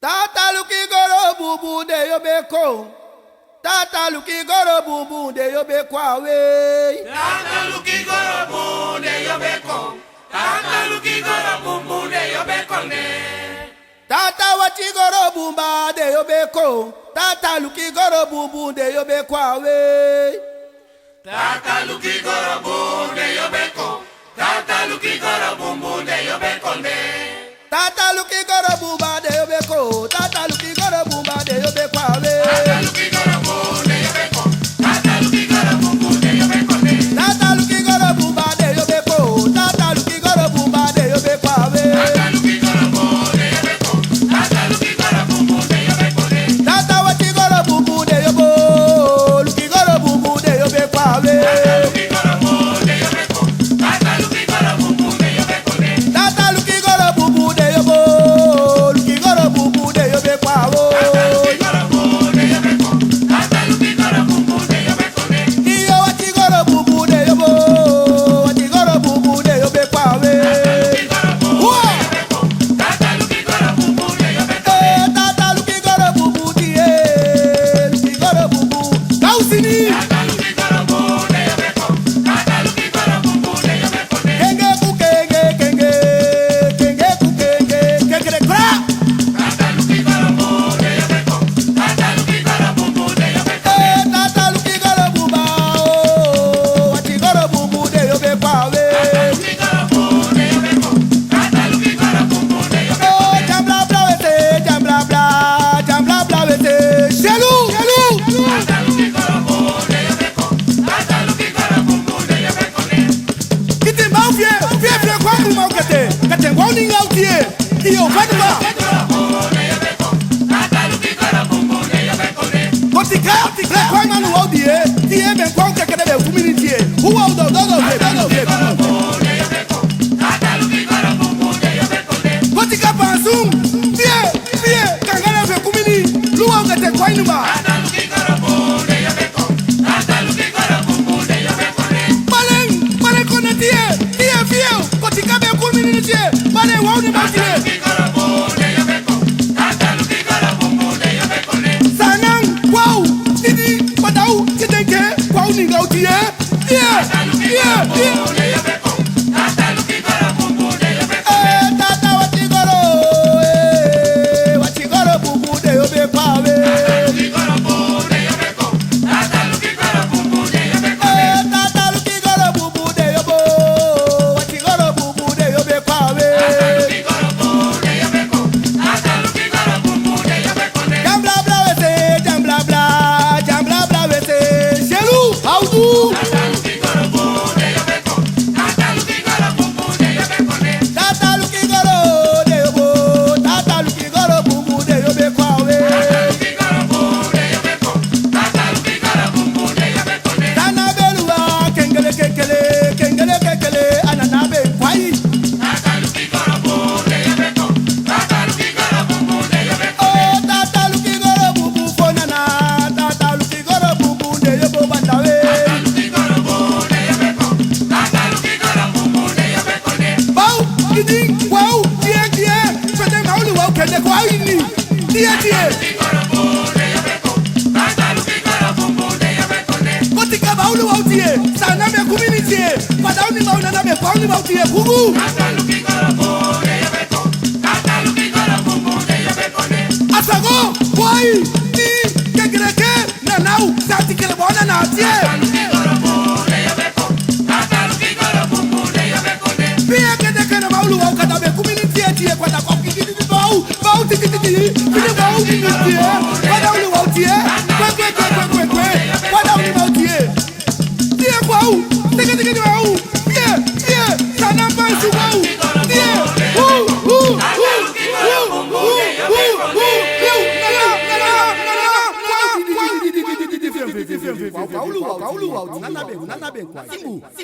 Tata luki goro bubu de yobeko. Tata luki goro bubu de yobeko awe. Tata luki goro bubu de yobeko. Tata luki goro bubu de yobeko ne. Tata wachi goro bumba de yobeko. Tata luki goro bubu de yobeko awe. Tata luki goro bubu de yobeko. Tata luki goro bubu de yobeko ne. Tata luki goro bumba de yobeko. Tata luki goro bumba de yobeko awe. Tata luki goro bubu de yobeko. Tata luki goro bubu de yobeko ne. Tata luki goro bumba de yobeko. Tata luki goro bumba de yobeko awe. Tata luki goro bubu de yobeko. Tata luki goro bubu de yobeko ne. Tata wachi goro bubu de yobo. Luki goro bubu de yobeko awe. Tata luki goro bubu de yobeko. Tata luki goro bubu de yobeko ne. Tata luki goro bubu de yobo. Luki goro bubu de yobeko awe. Tata luki goro bubu de yobeko. Tata luki goro bubu de yobeko ne. Iyo wachi goro bubu de yobo. Wachi goro bubu de yobeko awe. Tata luki goro bubu de yobeko. Tata luki goro bubu die. Luki goro bubu. Kausini. Tata luki goro bubu de yobeko. Tata luki goro bubu de yobeko ne. Kenge kukenge kenge. Kenge kukenge. Kengere kra. Tata luki goro bubu de yobeko. Tata luki goro bubu de yobeko ne. Tata luki goro buba. Oh, wachi goro bubu de yobeko awe. Luki goro bubu de yobeko. Tata luki goro bubu de yobeko Oh, ne. jambla bla wete. Jambla bla wete. Shelou. Tata luki goro bubu de yobeko. Tata luki goro bubu de yobeko ne. Kiti mbao fie kwa kuma ukete. Kate ngoni nga utie. Iyo faduma. Kotika kwa manu odie. Tie ben kwa uke kede be kumini tie. Uwa udo fie. Kotika pansum. Fie kangana fe kumini. Luwa ukete kwa inuma. Malen kone tie fie. Kotika be kumini tie. Malen wauni ba tie. Sanang, wow, didi, padau, kidenge, wow ninga utie. Tata wachi goro bubu de yobe pawe. Tata luki goro bubu de yobo. Wachi goro bubu de yobe pawe. Jambla bla wete. Shelou, how do? Tata luki goro de yobo. Tata luki goro bubu de yobe pawe. Tana belua kengele kekele anana be kwai. Oh, tata luki goro bubu fonana. Tata luki goro bubu de yobo bandawe. Bau, gidi, wow, tie. Fete mauli wow kende kwa ini. Tie. Kotika baulu wow tie. Sana me kumini tie. Padauni mauna na me pauni wow tie. Kugu. Asago, wai, ni, kegreke, nanau, sati kele bona na tie. Pia kende na maulu wow kada me kumini tie. Kwada kwa kidi bau titi. Pini bau kidi tie. Padauni wow tie. Kwe. Padauni wow tie. Tie wow, tiki wow. Tie. Sana pansu wow. Tie. Simbu.